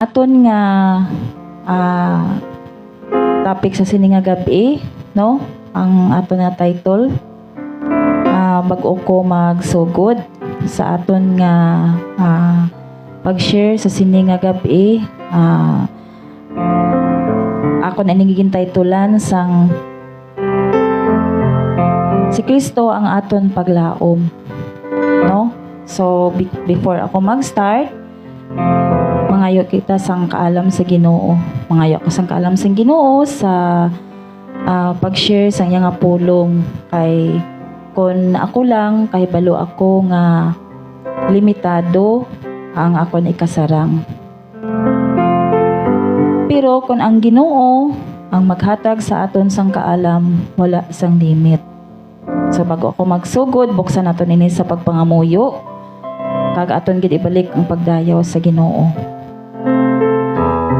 Aton nga topic sa sini nga gabi, no? Ang aton nga title, bag-o ko magsugod sa aton nga pag-share sa sini nga gabi. Ako na nagiging titulan sang si Kristo ang aton paglaom, no? So before ako mag-start, mangayo kita sang kaalam sa Ginoo. Mangayo ko sang kaalam sa Ginoo sa pag-share sang iya nga pulong kay kun ako lang kay balo ako nga limitado ang akon ikasarang. Pero kun ang Ginoo ang maghatag sa aton sang kaalam, wala sang limit. So bago ako magsugod, buksan naton ini sa pagpangamuyo kag aton gid ibalik ang pagdayaw sa Ginoo.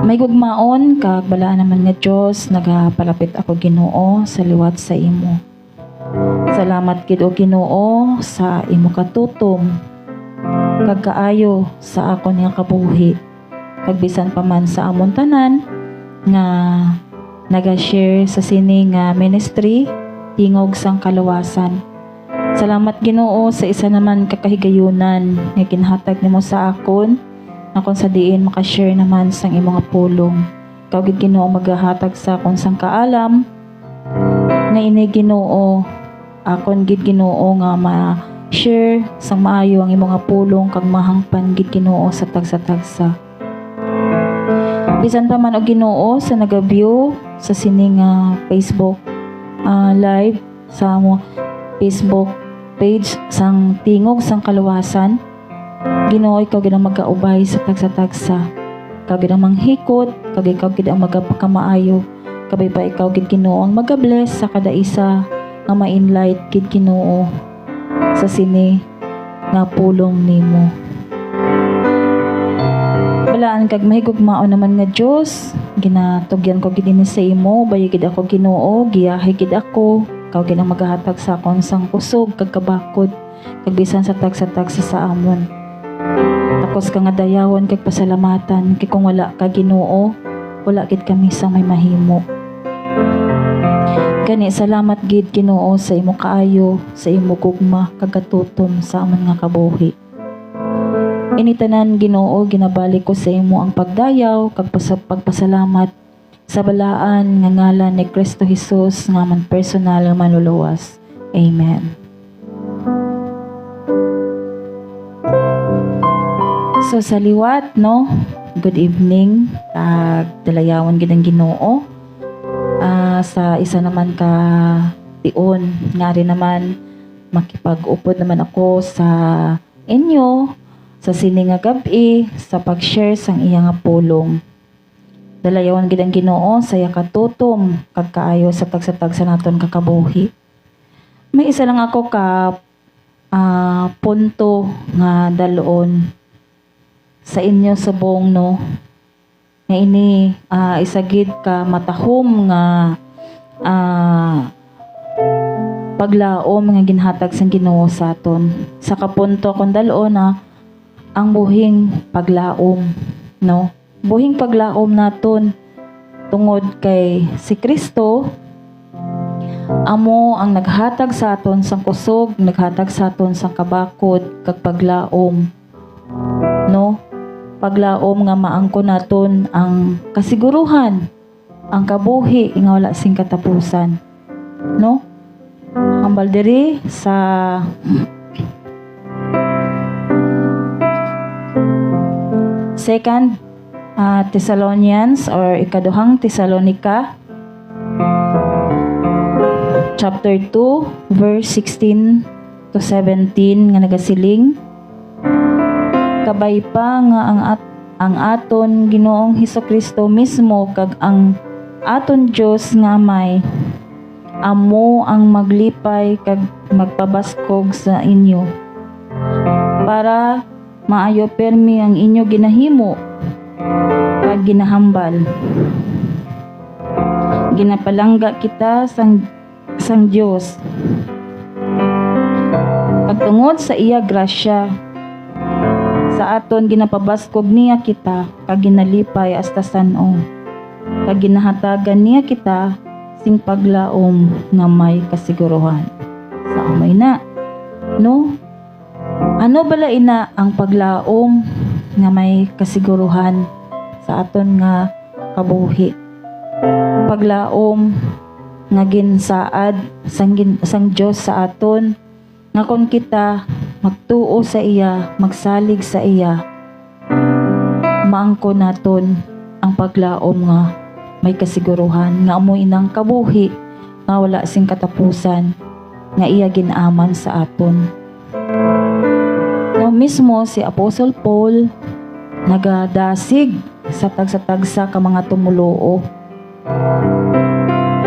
May gugmaon kag balaan naman nga Dios, nagapalapit ako Ginoo sa liwat sa imo. Salamat gid o Ginoo sa imo katutom kag kaayo sa akon nga kabuhi. Kag bisan pa man sa amon tanan nga naga-share sa sini nga ministry tingog sang kaluwasan. Salamat Ginoo sa isa naman kakahigayunan nga ginhatag nimo sa akon na kung sa diin makashare naman sang imong nga pulong. Ikaw gid Ginoo maghahatag sa akon sang kaalam nga ini Ginoo akon gid Ginoo nga ma-share sang maayo ang imong nga pulong kag mahangpan gid Ginoo sa tagsa-tagsa. Bisan pa man og Ginoo sa naga-view sa sini nga Facebook live sa mo Facebook page sang tingog sang kaluwasan, Ginoo ikaw gid ang magkaubay sa tagsa-tagsa. Ikaw gid ang manghikot, kag ikaw gid ang magapakamaayo. Kabay pa ikaw gid Ginoo ang magabless sa kada isa nga ma-enlight gid Ginoo sa sini nga pulong nimo. Balaan kag mahigugmaon naman nga Dios, ginatugyan ko gid ini sa imo, bayo gid ako Ginoo, giyahay gid ako. Ikaw gid ang maghahatag sa akon sang kusog kag kabakod, kag bisan sa tagsa-tagsa sa amon. Takos ka nga dayawon kag pasalamatan, kay kung wala ka Ginoo, wala gid kami sa may mahimo. Gani salamat gid Ginoo sa imo kaayo, sa imo gugma kag katutom sa amon nga kabuhi. Ini tanan Ginoo ginabalik ko sa imo ang pagdayaw kag pagpasalamat sa balaan nga ngalan ni Kristo Jesus nga man personal nga manluluwas. Amen. So sa liwat, no? Good evening. Dalayawan gid ang Ginoo. Sa isa naman ka tion, nga rin naman makipag-upod naman ako sa inyo sa sini nga gabi sa pag-share sang iya nga pulong. Dalayawan gid ang Ginoo sa iya katutom kag kaayo sa tagsa-tagsa naton kakabuhi. May isa lang ako ka punto nga dalon sa inyo subong, no, nga ini isa gid ka matahom nga paglaom nga ginhatag sang Ginoo sa aton. Sa kapunto kon dalon ang buhing paglaom, no, buhing paglaom naton tungod kay si Kristo amo ang naghatag sa aton sang kusog, naghatag sa aton sang kabakod kag paglaom, no. Paglaom nga maangkon naton ang kasiguruhan, ang kabuhi nga wala sing katapusan, no. Hambal diri sa Second Thessalonians or ikaduhang Tesalonika chapter 2 verse 16 to 17 nga nagasiling, kabay pa nga ang aton Ginoong Hesukristo mismo kag ang aton Dios nga Amay amo ang maglipay kag magpabaskog sa inyo para maayo permi ang inyo ginahimo kag ginahambal. Ginapalangga kita sang Dios pagtungod sa iya grasya sa sa aton ginapabaskog niya kita kag ginalipay hasta san-o. Kag ginahatagan niya kita sing paglaom nga may kasiguruhan. Sa umay na, no? Ano bala ina ang paglaom nga may kasiguruhan sa aton nga kabuhi? Paglaom nga ginsaad sang Dios sa aton nga kon kita magtuo sa iya, magsalig sa iya, maangko naton ang paglaom nga may kasiguruhan nga amoy nang kabuhi nga wala sing katapusan nga iya ginaman sa aton. No, mismo si Apostle Paul nagadasig sa tagsa-tagsa ka mga tumuluo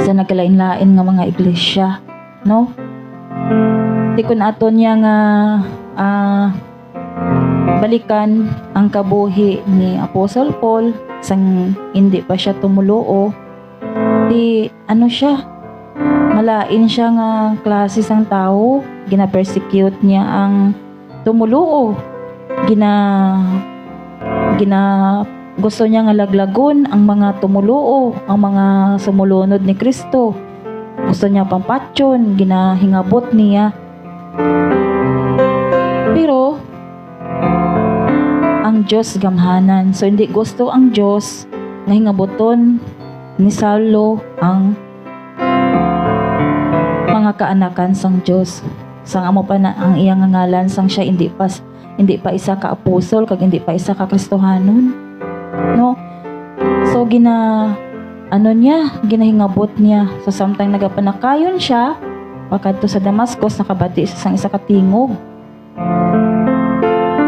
sa nagkalain-lain nga mga iglesia, no? Di ko na aton niya nga balikan ang kabuhi ni Apostle Paul sang hindi pa siya tumuluo. Di ano siya, malain siya nga klase sang tao, gina-persecute niya ang tumuluo. Gusto niya nga laglagon ang mga tumuluo, ang mga sumulunod ni Kristo. Gusto niya pampatyon, ginahingabot niya. Pero ang Diyos gamhanan. So hindi gusto ang Diyos nga hingaboton ni Saulo ang mga kaanakan sang Diyos. Sang amo pa na ang iyang ngalan sang siya hindi pa isa ka apostol kag hindi pa isa ka Kristohanon, no? So ginahingabot niya. So samtang nagapanakayon siya pagkadto sa Damascus, nakabati siya sang isa ka tingog.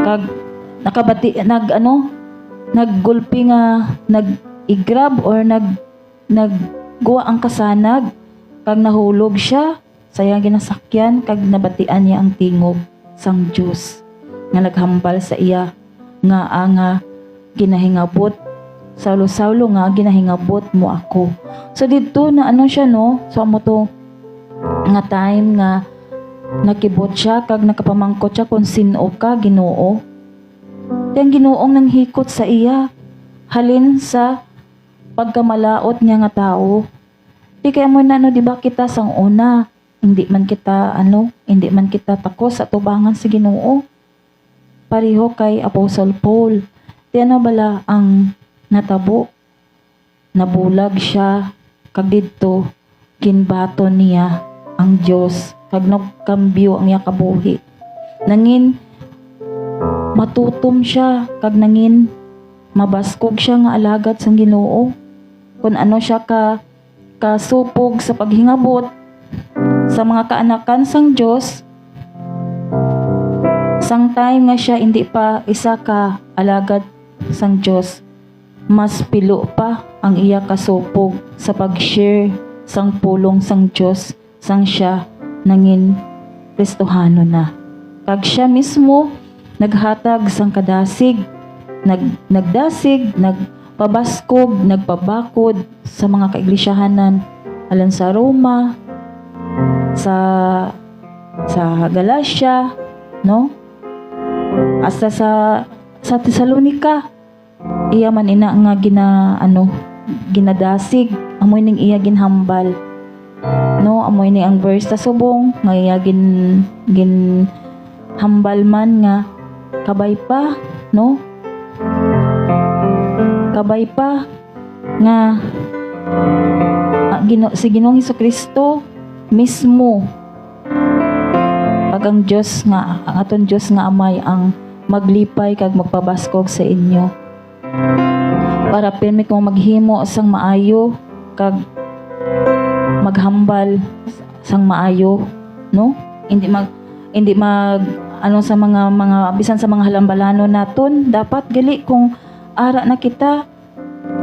Kag nakabati naggulpi nga nag-igrab or nagguwa ang kasanag kag nahulog siya sa iyang ginasakyan kag nabatian niya ang tingog sang Dios nga naghambal sa iya nga ginahingabot, Saulo nga ginahingabot mo ako. So dito na siya, no? So amo to nga time nga nakibot siya kag nakapamangkot siya kung sino ka, Ginoo. Yang Ginoong nang hikot sa iya halin sa pagkamalaot niya nga tao. Di kaya mo na di ba kita sang una hindi man kita takos sa tubangan sa Ginoo. Pareho kay Apostle Paul. Di bala ang natabo, nabulag siya kag didto ginbato niya ang Dios kag nagkambyo ang iya kabuhi. Nangin matutom siya kag nangin mabaskog siya nga alagad sang Ginoo. Kung ano siya kasupog sa paghingabot sa mga kaanakan sang Dios, sang time nga siya hindi pa isa ka alagad sang Dios, mas pilo pa ang iya kasupog sa pag-share sang pulong sang Dios sang siya nangin Kristohano na. Kag siya mismo naghatag sang kadasig, nagdasig, nagpabaskog, nagpabakod sa mga kaiglesiyahanan alang sa Roma, sa Galacia, no? Hasta sa Thessalonica. Iya man ina nga ginadasig, amoy ning iya ginhambal, no? Amoy ni ang verse ta subong nga iya gin hambal man nga kabay pa, no? Kabay pa nga si Ginoong Hesukristo mismo pag ang aton Dios nga amay ang maglipay kag magpabaskog sa inyo para pirmi kong maghimo sang maayo kag maghambal sang maayo, no? Hindi mag sa mga bisan sa mga halambalanon naton, dapat gali kung ara na kita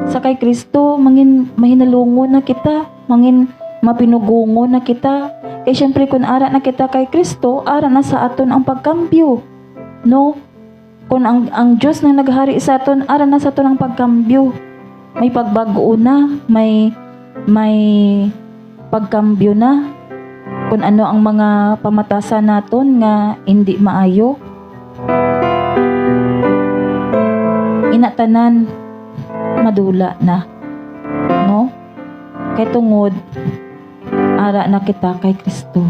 sa kay Kristo, mangin mahinalungon na kita, mangin mapinugungon na kita. Kaya syempre kung ara na kita kay Kristo, ara na sa aton ang pagkambyo, no? Kung ang Diyos na naghari sa aton, ara na sa aton ang pagkambyo. May pagbago na, may pagkambyo na. Kung ano ang mga pamatasan naton nga hindi maayo. inatanan madula na, no? Kay tungod ara na kita kay Kristo.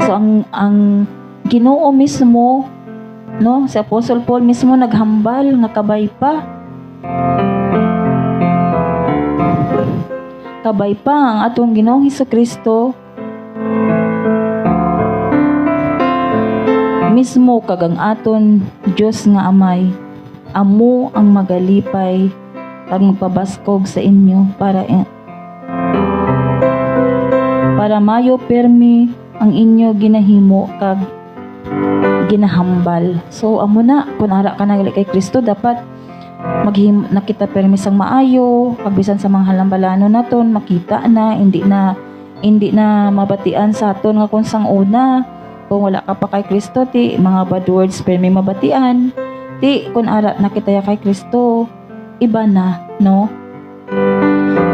So ang Ginoo mismo, no, si Apostle Paul mismo naghambal nga kabay pa ang atong Ginoong Hesukristo mismo kag ang aton Dios nga Amay amo ang magalipay kag magpabaskog sa inyo para mayo permi ang inyo ginahimo kag ginahambal. So amo na kun ara ka nagali kay Kristo, dapat nakita permi sang maayo kag bisan sa mga halambalanon naton makita na hindi na mabatian sa aton nga kung sang una. Kung wala ka pa kay Kristo, ti mga bad words permi mabatian. Ti kun ara nakita ya kay Kristo, iba na, no?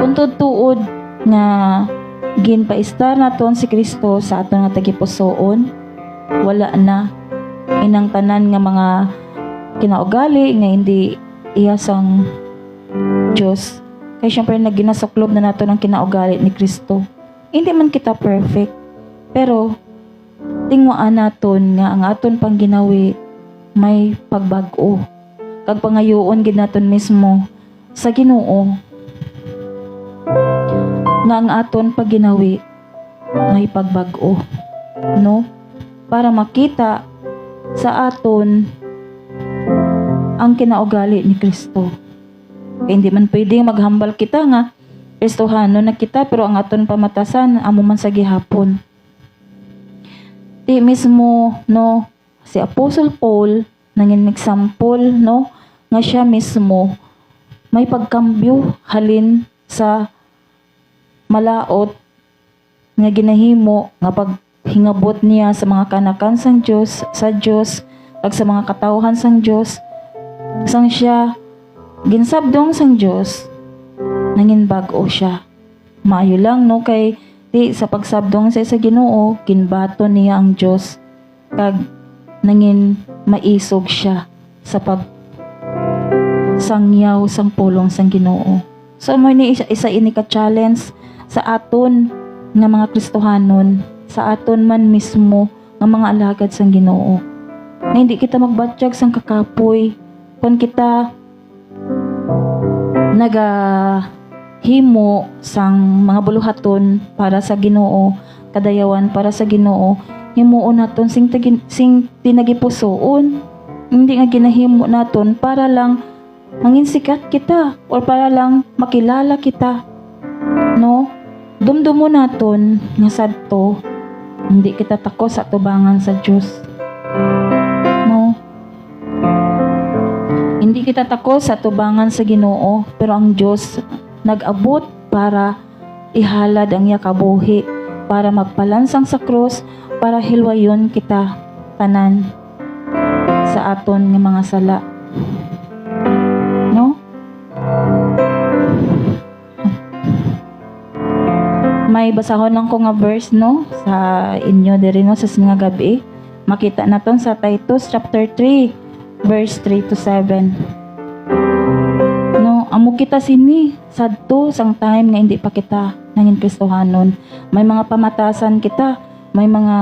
Kung tutuod nga ginpaistar naton si Kristo sa aton nga tagipusoon, wala na inang tanan nga mga kinaugali nga hindi iyasang Diyos. Kaya syempre naginasuklob na nato ng kinaugali ni Kristo. Hindi man kita perfect, pero tingwaan naton nga ang aton pang ginawi may pagbag-o. Kag pangayoon gid naton mismo sa Ginoo nga ang aton pagginawi may pagbag-o, no? Para makita sa aton ang kinaugali ni Kristo. Kaya hindi man pwedeng maghambal kita nga Kristohano na kita pero ang aton pamatasan amo man sa gihapon. Di mismo, no, si Apostle Paul nangin example, no, nga siya mismo may pagkambyo halin sa malaot nga ginahimo nga paghingabot niya sa mga kanakan sang Dios, sa Dios ag sa mga katawhan sang Dios. Sang siya ginsabdong sang Dios, nangin bag-o siya. Maayo lang, no, kay di sa pagsabdong sa Ginoo ginbato niya ang Dios kag nangin maisog siya sa pag sangyaw sang pulong sang Ginoo. So mo ni isa ini ka challenge sa aton nga mga Kristohanon, sa aton man mismo nga mga alagad sang Ginoo. Na hindi kita magbatyag sang kakapoy kun kita himo sang mga buluhaton para sa Ginoo, kadayawan para sa Ginoo, himuon naton sing tinagipusoon. Hindi nga ginahimo naton para lang mangin sikat kita or para lang makilala kita, no? Dumdumo naton nga sadto hindi kita tako sa tubangan sa Dios, no? Hindi kita tako sa tubangan sa Ginoo, pero ang Dios nag-abot para ihalad ang iya kabuhi, para magpalansang sa krus, para hilwayon kita tanan sa aton nga mga sala, no? May basahon lang ko nga verse, no, sa inyo diri, no, sa nga gabi. Makita naton sa Titus chapter 3 verse 3 to 7. No, amo kita sini sadto sang time nga hindi pa kita nangin Kristohanon. May mga pamatasan kita, may mga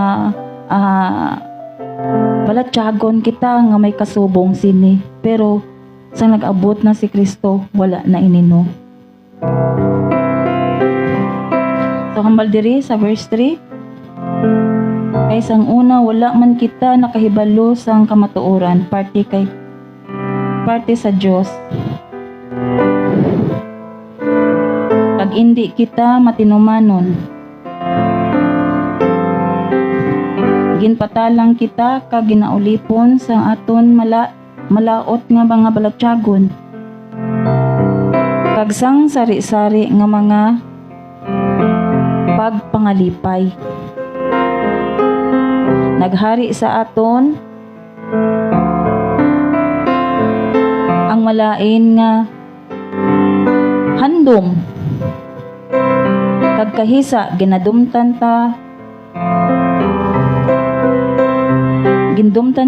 balatyagon kita nga may kasubong sini. Pero sang nag-abot na si Kristo, wala na inino. So hambal diri sa verse 3. Kay sang una wala man kita nakahibalo sang kamatuoran, parte sa Dios. Pag hindi kita matinumanon, ginpatalang kita kag ginaulipon sa aton malaot nga mga balatyagon, kag sang sari-sari nga mga pagpangalipay. Naghari sa aton ang malain nga handom, kag kahisa ginadumtan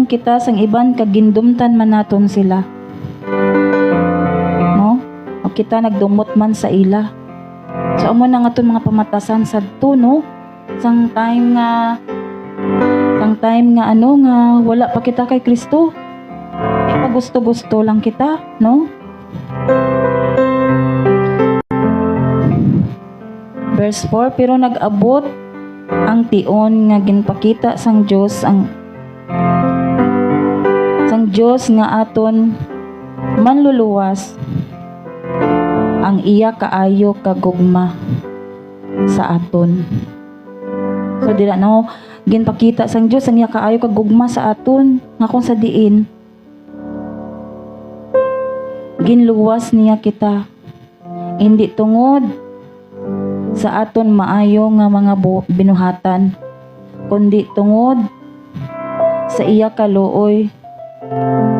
kita sang iban kag gindumtan man naton sila. kita nagdumot man sa ila. So amo na nga to mga pamatasan sadto, no? Sang time nga ano nga wala pa kita kay Kristo. Pa gusto-gusto lang kita, no? Verse 4, pero nag-abot ang tion nga ginpakita sang Dios nga aton manluluwas ang iya kaayo kagugma sa aton. So dira no ginpakita sang Dios ang iya kaayo kagugma sa aton nga kung sa diin ginluwas niya kita hindi tungod sa aton maayo nga mga binuhatan kundi tungod sa iya kaluoy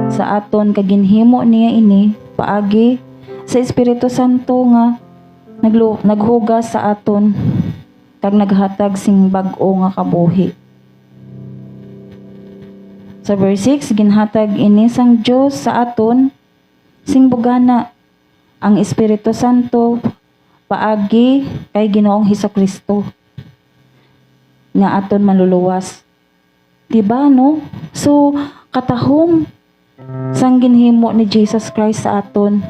sa aton kaginhimo niya ini paagi sa Espiritu Santo nga naghugas sa aton kag naghatag sing bag-o nga kabuhi. Sa verse 6 ginhatag ini sang Dios sa aton sing bugana ang Espiritu Santo paagi kay Ginoong Hesukristo nga aton manluluwas. Diba no? So katahom sang ginhimo ni Jesus Christ sa aton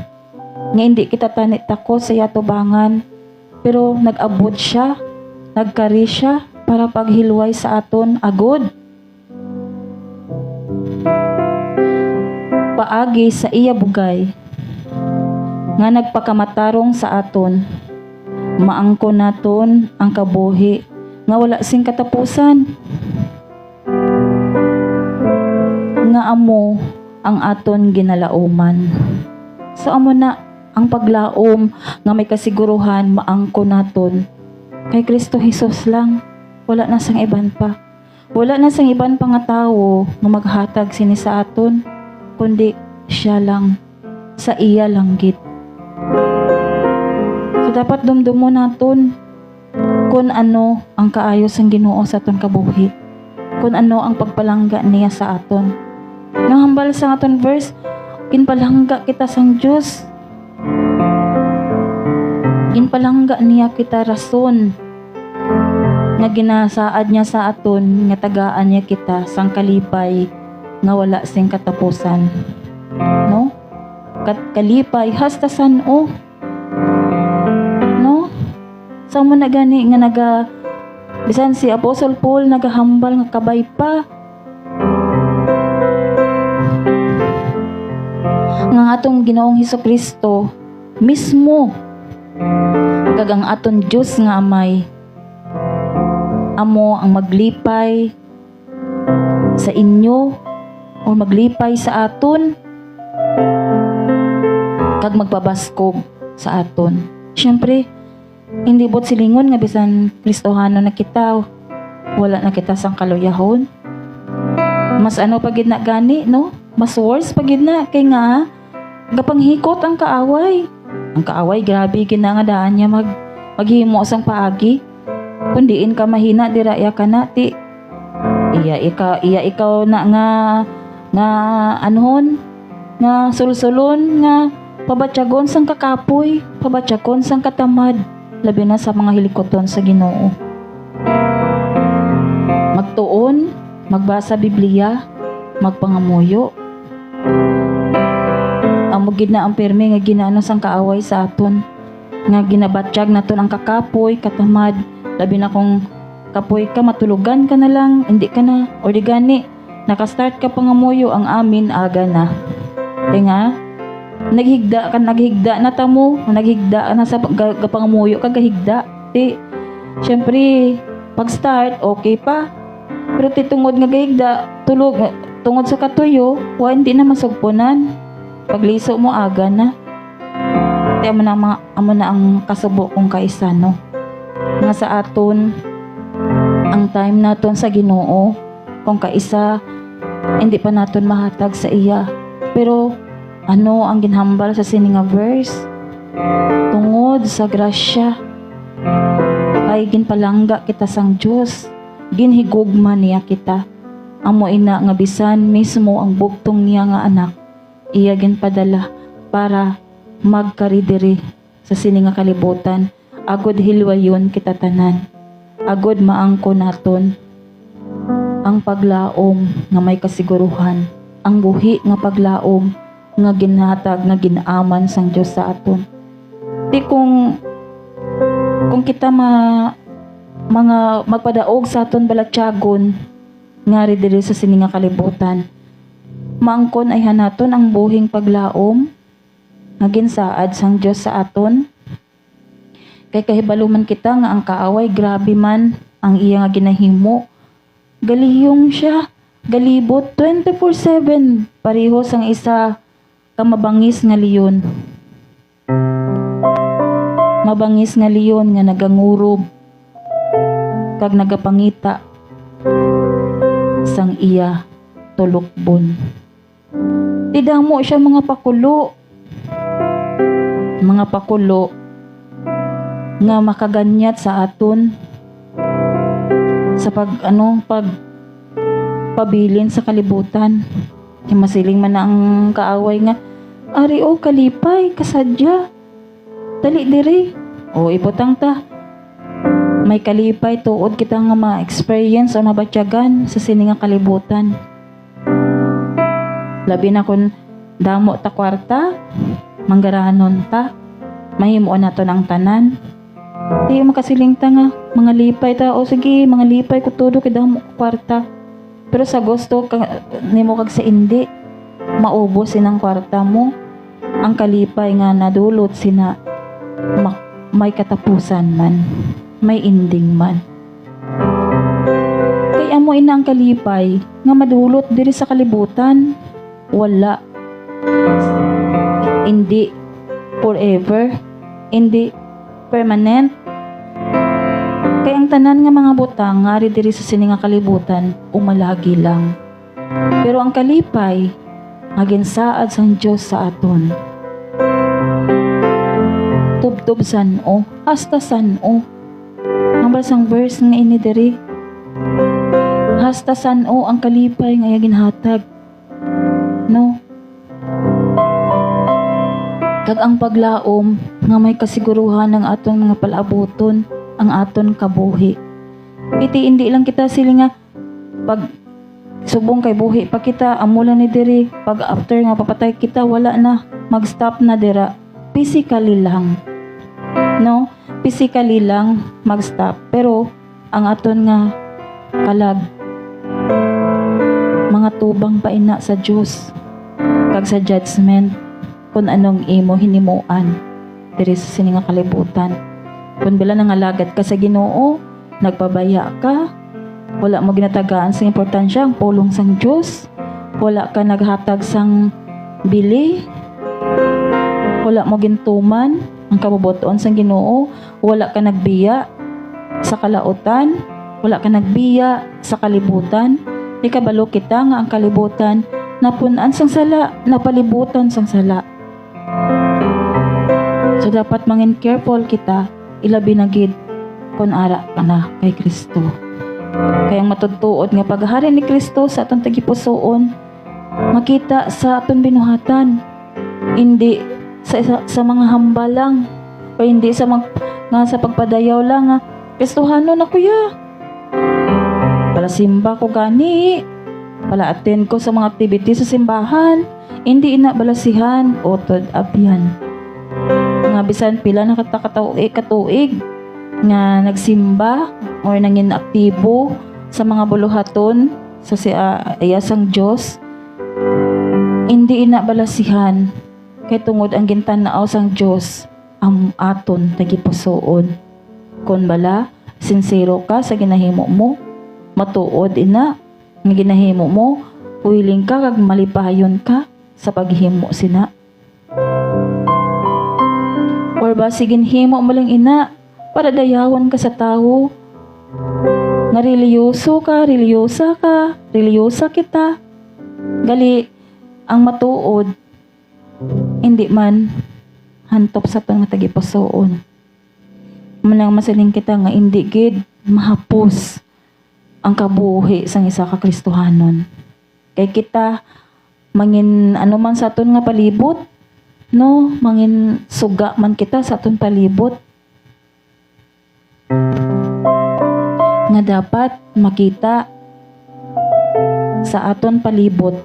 nga hindi kita tanit tako sa yatubangan pero nag-abot siya, nagkari siya para paghilway sa aton agod. Paagi sa iya bugay nga nagpakamatarong sa aton maangko naton ang kabuhi nga wala sing katapusan nga amo ang aton ginalauman. So amo na ang paglaom nga may kasiguruhan maangko naton kay Kristo Jesus lang. Wala na sang iban pa. Wala na sang iban pa nga tawo nga maghatag sini sa aton kundi siya lang. Sa iya lang gid. So dapat dumdumo naton kung ano ang kaayo sang Ginoo sa aton kabuhi. Kung ano ang pagpalangga niya sa aton. Nang hambal sa aton verse, ginpalangga kita sang Dios. Ginpalangga niya kita rason nga ginasaad niya sa aton nga tagaan niya kita sang kalipay nga wala sing katapusan. No? Kalipay hasta san-o. No? Sa mo na gani nga bisan si Apostle Paul nagahambal nga kabay pa nga atong Ginoong Hesukristo mismo kag ang aton Dios nga amay amo ang maglipay sa inyo o maglipay sa aton kag magbabaskog sa aton. Syempre hindi bot silingon nga bisan Kristohano na kita wala na kita sang kaluyahon. Mas ano pagid na gani, no? Mas worse pagid na kay nga gapanghikot ang kaaway. Ang kaaway grabe gina nga daan niya maghimo sang paagi. Kundiin ka mahina dira iya ka na ti. Iya ikaw na nga anhon nga sulsulon nga pabatyagon sang kakapoy, pabatyagon sang katamad labi na sa mga hilikoton sa Ginoo. Magtuon, magbasa Biblia, magpangamuyo. Amo gid na ang permi nga ginaano sang kaaway sa aton. Nga ginabatyag naton ang kakapoy, katamad, labi na kung kapoy ka matulugan ka na lang, hindi ka na or di gani nakastart ka pangamuyo ang amin aga na. Kaya nga naghigda na tamo, naghigda na sa gapangamuyo ka gahigda. Ti syempre pag start okay pa. Pero titungod nga gahigda, tulog tungod sa katuyo, wa hindi na masugpunan. Pagliso mo aga na. Ti amo na ang kasubo kong kaisa no. Nga sa aton ang time naton sa Ginoo kung kaisa hindi pa naton mahatag sa iya. Pero ano ang ginhambal sa sininga verse? Tungod sa grasya ay ginpalangga kita sang Dios, ginhigugma niya kita. Amo ina nga bisan mismo ang bugtong niya nga anak, iya ginpadala para magkari diri sa sini nga kalibutan. Agod hilwayon kita tanan. Agod maangko naton ang paglaom nga may kasiguruhan, ang buhi nga paglaom nga ginhatag nga ginaman sang Dios sa aton. Di kung kita mga magpadaog sa aton balatyagon ngari diri sa sini nga kalibutan, maangkon ay hanaton ang buhing paglaom nga ginsaad sang Dios sa aton. Kay kahibaluman kita nga ang kaaway grabe man ang iya nga ginahimo, galihong siya, galibot 24/7 pareho sang isa ka mabangis nga leon. Mabangis nga leon nga nagangurob kag nagapangita sang iya tulokbon. Tidamo siya mga pakulo nga makaganyat sa aton sa pabilin sa kalibutan. Masiling man ang kaaway nga, ari o kalipay kasadya, dali diri o ibutang ta, may kalipay tuod kita nga ma-experience o mabatyagan sa sini nga kalibutan. Labi na kun damo ta kwarta, manggaranon ta, mahimuon nato ng tanan. Di makasiling ta nga mga lipay ta, o sige mga lipay ko todo kay damo kwarta. Pero sa gusto nimo kag sa indi, maubos sinang kwarta mo. Ang kalipay nga nadulot sina may katapusan man, may ending man. Kaya mo ina ang kalipay nga madulot diri sa kalibutan, wala. Hindi forever, hindi permanent. Kaya ang tanan nga mga butang ngari diri sa sini nga kalibutan umalagi lang. Pero ang kalipay nga ginsaad sang Dios sa aton, tubtob san-o, hasta san-o. Ang basang verse nga ini diri, hasta san-o ang kalipay nga ginhatag, no? Kag ang paglaom nga may kasiguruhan ng aton mga palabuton, ang aton kabuhi. Iti hindi lang kita sili nga pag subong kay buhi pa kita, amo lang ni diri, pag after nga papatay kita wala na, mag-stop na dira. Physically lang, no? Physically lang mag-stop. Pero ang aton nga kalag, mga tubang paina sa Dios kag sa judgment kung anong imo hinimuan diri sa sini nga kalibutan. Kung bila nangalagad ka sa Ginoo, nagpabaya ka, wala mo ginatagaan sa importansya ang pulong sang Dios, wala ka naghatag sang bili, wala mo gintuman ang kabubuton sang Ginoo, wala ka nagbiya sa kalautan, wala ka nagbiya sa kalibutan, ikabalo kita nga ang kalibutan napunan sang sala, napalibutan sang sala. So dapat mangin careful kita, ilabi na gid kun ara ka na kay Kristo. Kayang matutuod nga paghari ni Kristo sa atong tagipusoon, makita sa atong binuhatan, hindi sa mga hamba lang, o hindi sa sa pagpadayaw lang nga Kristohano na kuya, pala simba ko gani, pala attend ko sa mga activity sa simbahan, hindi ina balasihan o abyan nga bisan pila na katuig nga nagsimba or nangin aktibo sa mga buluhaton sa iyasang Dios, hindi ina balasihan kay tungod ang gintan-aw sang Dios ang aton tagipusoon. Kun bala sincero ka sa ginahimo mo, matuod ina nga ginahimo mo, willing ka kag malipayon ka sa paghimo sina. Or ba sigin himo mo lang ina para dayawan ka sa tao nga reliyosa kita, gali ang matuod hindi man hantop sa pang tagipusoon. Manang masiling kita nga hindi gid mahapos ang kabuhi sang isa ka Kristohanon. Kay kita mangin ano man sa aton nga palibot, no, mangin suga man kita sa aton palibot. Nga dapat makita sa aton palibot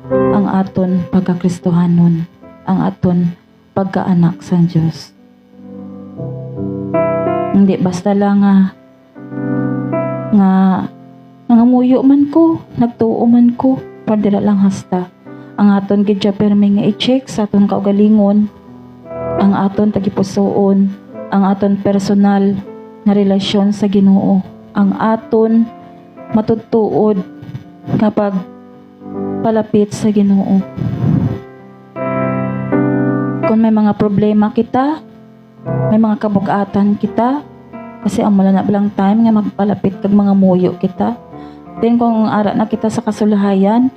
ang aton pagkakristohanon, ang aton pagkaanak sa Diyos. Hindi basta lang nga nangamuyo man ko, nagtuo man ko, padira lang hasta. Ang aton gidya permi nga i-check sa aton kaugalingon, ang aton tagipusoon, ang aton personal nga relasyon sa Ginoo, ang aton matutuod kapag palapit sa Ginoo. Kung may mga problema kita, may mga kabugatan kita, kasi ang na lang time nga magpalapit kag mga muyo kita. Then kung ara na kita sa kasulahayan,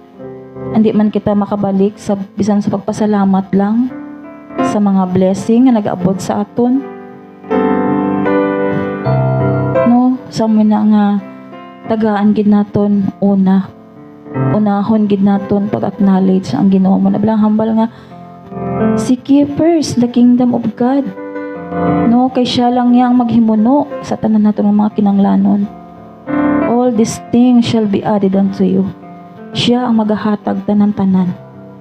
hindi man kita makabalik sa bisan sa pagpasalamat lang sa mga blessing nga nag-abot sa aton. No, sa na nga tagaan gid naton unahon gid naton pag-acknowledge ang Ginoo mo. Nablang hambal nga seek ye first the kingdom of God. No, kay siya lang yang maghimuno sa tanan naton mga kinanglanon. All these things shall be added unto you. Siya ang magahatag tanan-tanan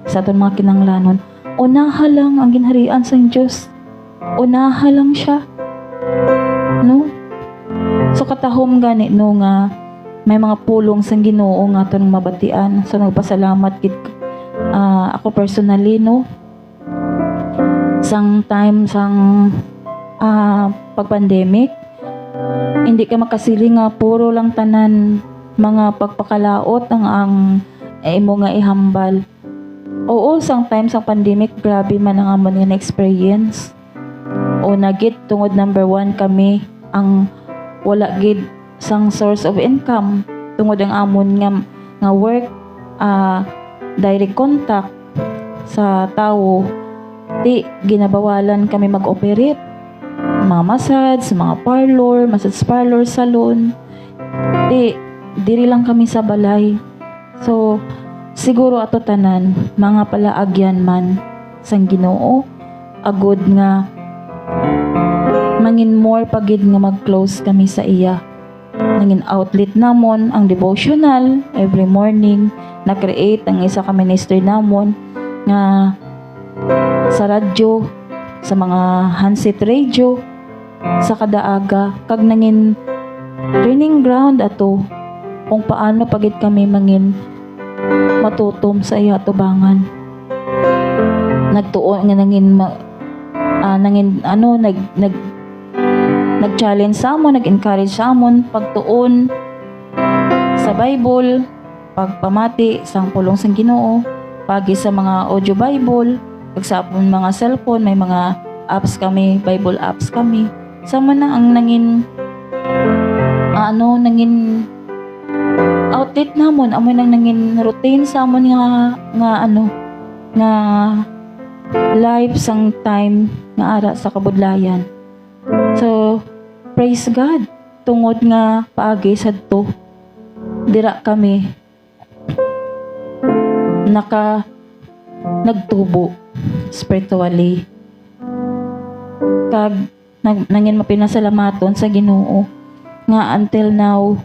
sa aton mga kinanglanon. Unaha lang ang ginharian sa Diyos. Unaha lang siya. No? So katahom gani no nga may mga pulong sang Ginoo nga aton mabatian. So nagpasalamat gid ako personally no. Sang time sang pag-pandemic, hindi ka makasili nga puro lang tanan mga pagpakalaot ang imo nga ihambal. Oo, sang time sang pandemic, grabe man ang amon nga experience. O nagit tungod number 1 kami ang wala gid sang source of income tungod ang amon nga work direct contact sa tawo. Di ginabawalan kami mag-operate mga massage, mga parlor, massage parlor, salon. Diri lang kami sa balay. So, siguro ato tanan, mga palaagyan man sang Ginoo, agud nga mangin more pagid nga mag-close kami sa iya. Nangin outlet namon ang devotional every morning, na-create ang isa ka minister namon nga sa radyo, sa mga handset radio, sa kadaaga, kag nangin training ground ato kung paano pagit kami mangin matutom sa iya tubangan. Nagtuon nga nangin nag-challenge sa amon, nag-encourage sa amon pagtuon sa Bible, pagpamati sang pulong sang Ginoo, pagi sa mga audio Bible, pag sa amon mga cellphone, may mga apps kami, Bible apps kami. Sama na ang nangin outlet namon, amo nang nangin routine sa amon nga live sang time nga ara sa kabudlayan. So praise God tungod nga paagi sadto dira kami nagtubo spiritually, kag nangin mapinasalamaton sa Ginoo nga until now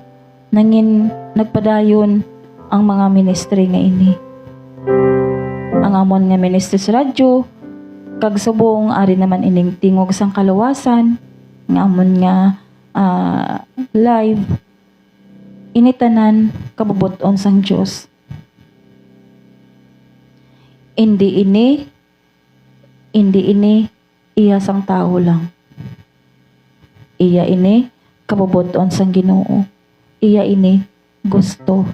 nangin nagpadayon ang mga ministry nga ini. Ang amon nga ministry sa radyo, kag subong ari naman ining tingog sang kaluwasan, nga amon nga live, initanan kabubuton sang Dios. Hindi ini iya sang tao lang. Iya ini kabubuton sang Ginoo. Iya ini gusto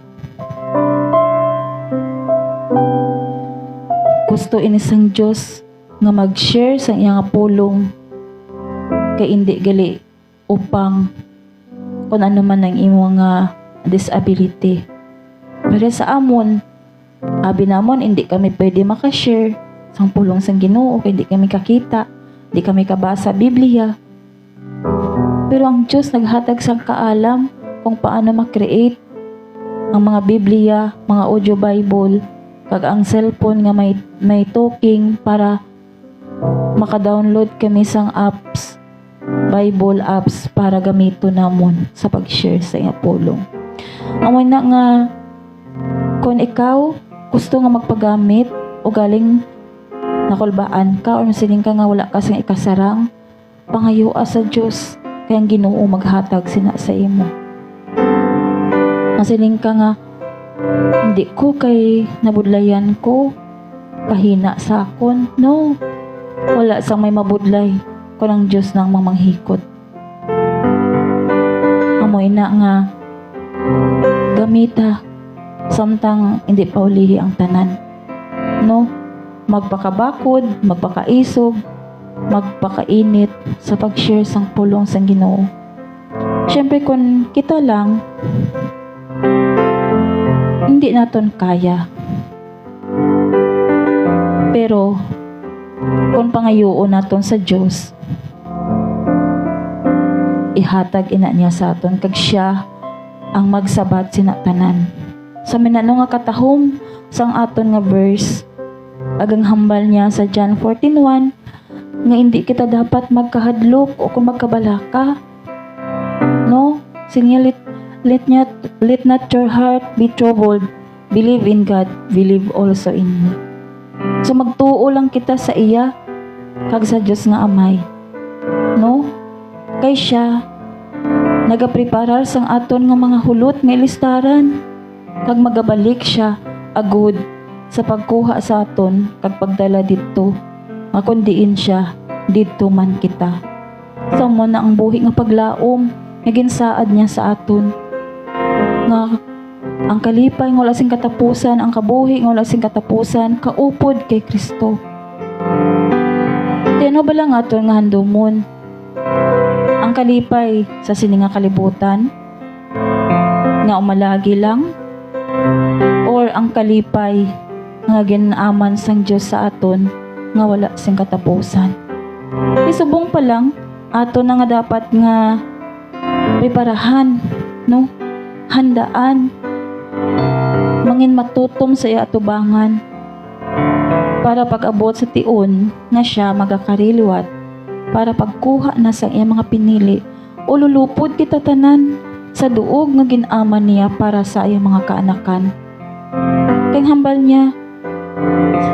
ini sang Diyos nga mag-share sa iyang pulong kay hindi gali upang kung ano man ang imo nga disability. Pero sa amon, abi namon hindi kami pwede makashare sang pulong sang Ginoo kay hindi kami kakita, hindi kami kabasa Biblia. Pero ang Diyos naghatag sang kaalam kung paano ma-create ang mga Biblia, mga audio Bible, kag ang cellphone nga may talking para maka-download kami sang apps, Bible apps para gamito namon sa pag-share sa iya pulong. Amo na nga kung ikaw gusto nga magpagamit o galing nakulbaan ka o siling ka nga wala ka sang ikasarang, pangayua sa Dios kay ang Ginoo maghatag sina sa imo. Masiling ka nga hindi ko kay nabudlayan ko, kahina sa akon. No, wala sang may mabudlay kung ang Diyos nang mamanghikot. Amoy na nga gamita samtang hindi pa ulihi ang tanan. No, magpakabakod, magpakaisog, magpakainit sa pag-share sang pulong sang Ginoo. Siyempre kung kita lang, hindi naton kaya. Pero kung pangayuon naton sa Diyos, ihatag ina niya sa aton kag siya ang magsabat sinatanan. Sa minano nga katahom sang aton nga verse, agang hambal niya sa John 14:1 nga hindi kita dapat magkahadlok o kung magkabalaka. No, sige, let not your heart be troubled. Believe in God, believe also in me. So magtuo lang kita sa iya kag sa Dios nga Amay. No? Kay siya nagapreparar sang aton nga mga hulot nga listaran kag magabalik siya agud sa pagkuha sa aton kag pagdala didto. Makundiin siya didto man kita. Sa mo na ang buhi nga paglaom nga ginsaad niya sa aton nga ang kalipay nga wala sing katapusan, ang kabuhi nga wala sing katapusan, kaupod kay Kristo. Tino ba lang aton nga handumon? Ang kalipay sa sininga kalibutan nga umalagi lang, or ang kalipay nga ginaaman sang Dios sa aton nga wala sing katapusan. Isubong pa lang aton na nga dapat nga preparahan, no? Handaan, mangin matutom sa iya atubangan para pag-abot sa tion nga siya magakarilwat para pagkuha na sa iya mga pinili o lulupod kita tanan sa duog nga ginaman niya para sa iya mga kaanakan. Kay hambal niya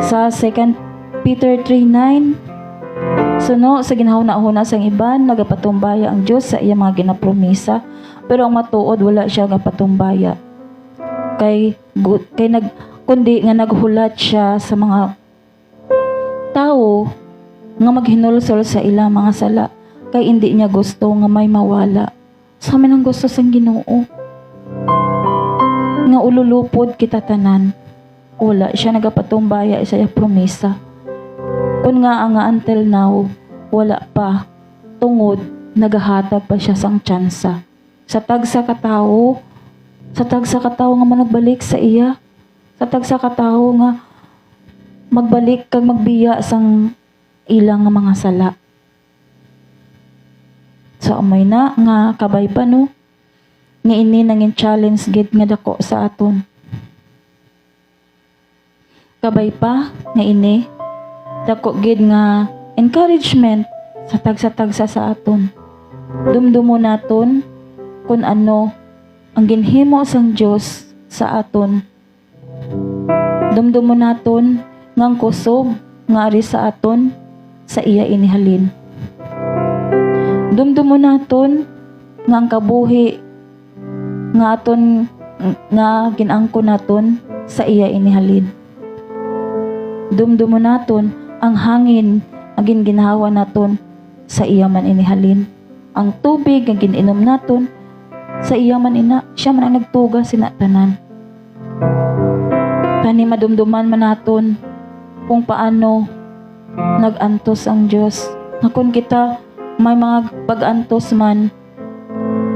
sa 2 Peter 3:9, suno sa ginahuna-huna sang iban nagapatumbaya ang Dios sa iya mga ginapromisa, pero ang matuod wala siya gapatumbaya. Kundi nga naghulat siya sa mga tao nga maghinulsol sa ilang mga sala, kay hindi niya gusto nga may mawala. Sa amin ang gusto sang Ginoo nga ululupod kita tanan. Wala siya nagapatumbaya sa iya promisa. Kung nga until now wala pa, tungod nagahatag pa siya sang tsansa sa tagsa katao nga managbalik sa iya, sa tagsa katao nga magbalik kag magbiya sang ilang nga mga sala. So amay na nga kabay pa no nga ini nangin challenge gid nga dako sa aton. Kabay pa nga ini dako gid nga encouragement sa tagsa-tagsa sa aton. Dumdumo naton kung ano ang ginhimo sang Dios sa aton. Dumdumo naton nga ang kusog nga ari sa aton sa iya inihalin. Dumdumo naton nga ang kabuhi nga aton nga ginangko naton sa iya inihalin. Dumdumo naton ang hangin ang ginhawa naton sa iya man inihalin. Ang tubig nga gininom naton sa iya man ina, siya man ang nagtuga sinatanan. Kani madumduman man naton kung paano nagantos ang Dios. Na kung kita may mga pag-antos man,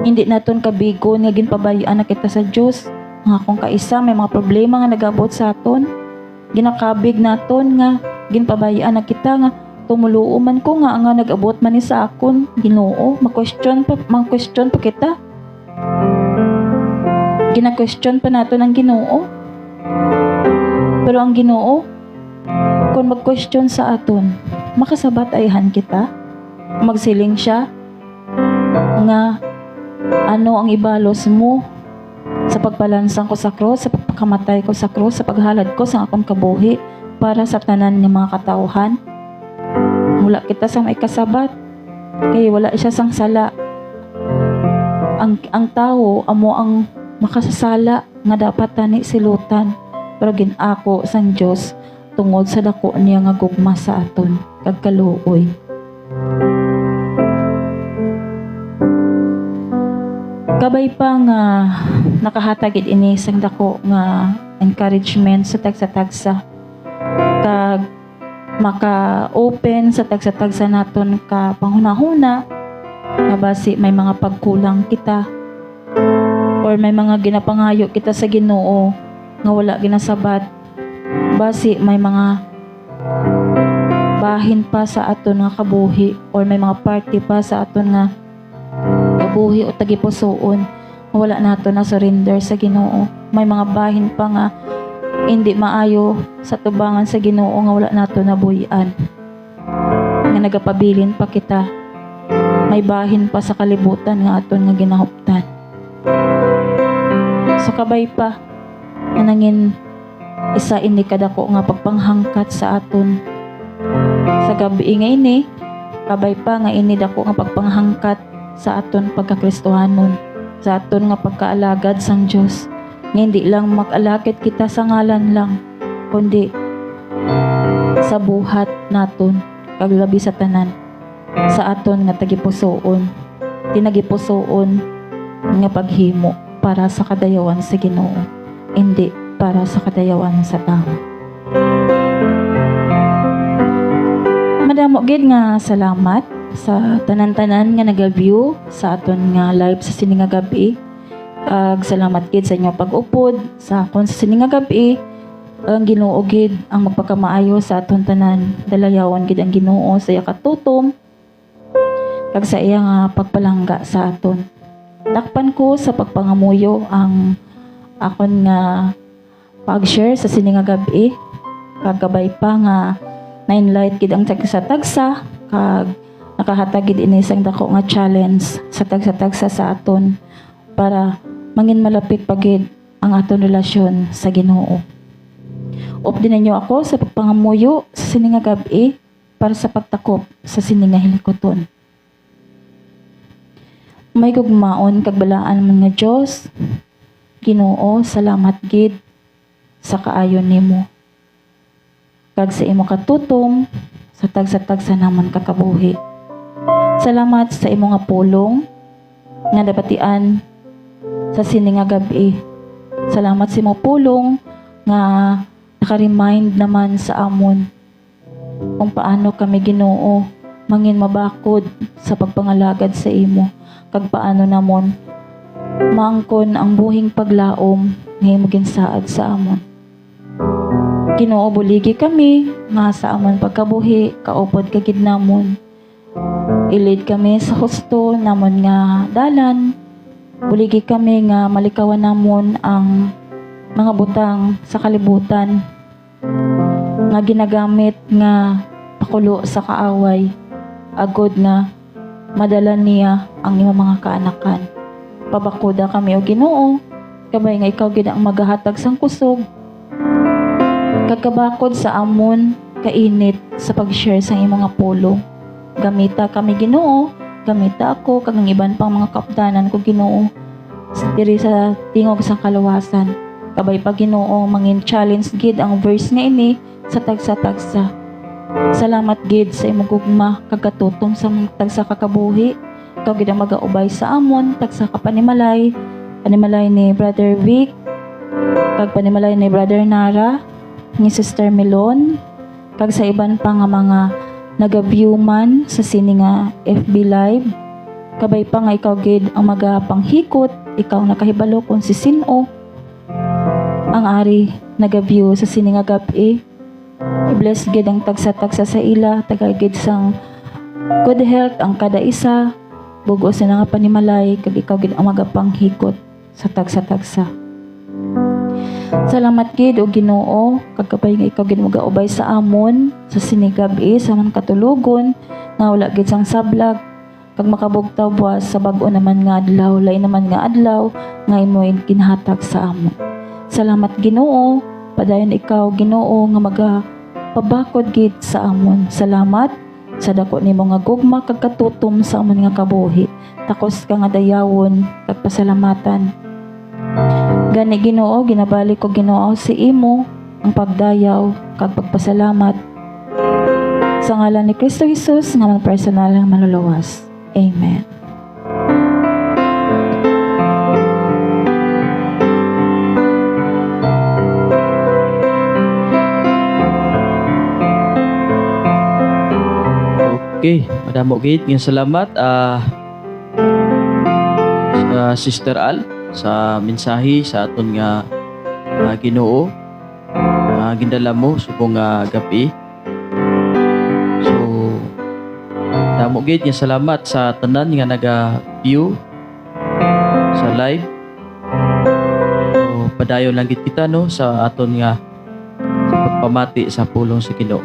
hindi naton kabigon nga ginpabayaan na kita sa Dios. Nga kung kaisa may mga problema nga nagabot sa aton, ginakabig naton nga ginpabayaan na kita nga tumuluo man ko nga nag-abot man ni sa akon, Ginoo, ma-question pa kita. Gina-question pa nato ng Ginoo. Pero ang Ginoo, kung mag-question sa aton, makasabat ayhan kita. Magsiling siya nga ano ang ibalos mo sa pagpalansang ko sa krus, sa pagpakamatay ko sa krus, sa paghalad ko sa akong kabuhi para sa tanan ng mga katauhan. Wala kita sa may kasabat kay wala siya sang sala. Ang tao amo ang makasasala nga dapat tani silutan, pero ginako sang Dios tungod sa dako niya nga gugma sa aton kag kaluoy. Kabay pa nga nakahatag ini sang dako nga encouragement sa tagsa-tagsa kag maka-open sa tagsa-tagsa naton ka panghunahuna nga basi may mga pagkulang kita or may mga ginapangayo kita sa Ginoo nga wala ginasabat, basi may mga bahin pa sa aton nga kabuhi or may mga party pa sa aton nga kabuhi o tagipusoon wala nato na surrender sa Ginoo. May mga bahin pa nga hindi maayo sa tubangan sa Ginoo nga wala nato nabuhian nga nagapabilin pa kita. May bahin pa sa kalibutan nga aton nga ginahuptan. So kabay pa nga nangin isa ini kadako nga pagpanghangkat sa aton sa gabi nga ini. Kabay pa nga ini dako nga pagpanghangkat sa aton pagkakristohanon, sa aton nga pagkaalagad sang Dios. Nga hindi lang mag-alakit kita sa ngalan lang, kundi sa buhat naton kag labi sa tanan sa aton nga tagipusoon, tinagipusoon nga paghimo para sa kadayawan sa Ginoo, hindi para sa kadayawan sa tao. Madamo gid nga salamat sa tanan-tanan nga nag-view sa aton nga live sa sining nga gabi. Salamat gid sa inyo pag-upod sa akon sa sining nga gabi. Ang Ginoo gid ang magpakamaayo sa aton tanan. Dalayawan gid ang Ginoo sa iya katutom kag sa iya nga pagpalangga sa aton. Dakpan ko sa pagpangamuyo ang akon nga pag-share sa sining nga gabi. Kag kabay pa nga na-enlight gid ang tagsa-tagsa kag nakahatag gid ini sang dako nga challenge sa tagsa-tagsa sa aton para mangin malapit pagid ang aton relasyon sa Ginoo. Updin ninyo ako sa pagpangamuyo sa sining nga gabi para sa pagtakop sa sining nga hilikoton. May gugmaon kag balaan man nga Dios. Ginoo, salamat gid sa kaayon nimo kag sa imo katutom sa tagsa-tagsa naman kakabuhi. Salamat sa imo nga pulong nga nabatian sa sining nga gabi. Salamat sa imo pulong nga naka-remind naman sa amon kung paano kami Ginoo mangin mabakod sa pagpangalagad sa imo kag paano namon maangkon ang buhing paglaom nga imo ginsaad sa amon. Ginoo, buligi kami nga sa amon pagkabuhi kaupod ka gid namon. Ilid kami sa husto namon nga dalan. Buligi kami nga malikawan namon ang mga butang sa kalibutan nga ginagamit nga pakulo sa kaaway agod nga madala niya ang imong mga kaanakan. Pabakuda kami o Ginoo, kabay nga ikaw gid ang magahatag sang kusog kagkabakod sa amon kainit sa pag-share sa imong nga pulong. Gamita kami Ginoo, gamita ako kag ang iban pang mga kaupdanan ko Ginoo diri sa tingog sa kaluwasan. Kabay pa Ginoo mangin challenge gid ang verse nga ini sa tagsa-tagsa. Salamat gid sa imong gugma kag katutom sa tagsa kakabuhi. Ikaw gid ang magaubay sa amon tagsa ka panimalay ni Brother Vic kag panimalay ni Brother Nara, ni Sister Melon kag sa iban pa nga mga naga-view man sa sini nga FB Live. Kabay pa nga ikaw gid ang magapanghikot, ikaw nakahibalo kung si sino ang ari naga-view sa sini nga gabi. I-bless gid ang tagsa-tagsa sa ila, tagay gid sang good health ang kada isa, bugos na nga panimalay kag ikaw gid ang magapanghikot sa tagsa-tagsa. Salamat gid o Ginoo kagkabay nga ikaw gid magaubay sa amon sa sinigabi sa man katulogon nga wala gid sang sablag kag makabugtaw buwas sa bag-o naman nga adlaw lain naman nga adlaw nga imo ginhatag sa amon. Salamat Ginoo padayon ikaw Ginoo nga pabakod gid sa amon. Salamat sa dako nimo nga gugma kag katutom sa amon nga kabuhi. Takos ka nga dayawon kag pasalamatan. Gani Ginoo, ginabalik ko Ginoo si imo ang pagdayaw kag pagpasalamat. Sa ngalan ni Kristo Jesus nga mga personal nga maluluwas. Amen. Okay, madamo gid nga salamat sa Sister Al sa mensahe sa aton nga Ginoo gindala mo subong gabi. So damo gid nga salamat sa tanan nga naga-view sa live. So padayon lang gid kita no sa aton nga sa pagpamati sa pulong sa Ginoo.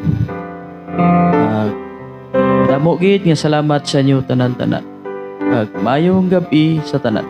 Damo gid nga salamat sa inyo tanan-tanan. Kag maayong gabi sa tanan.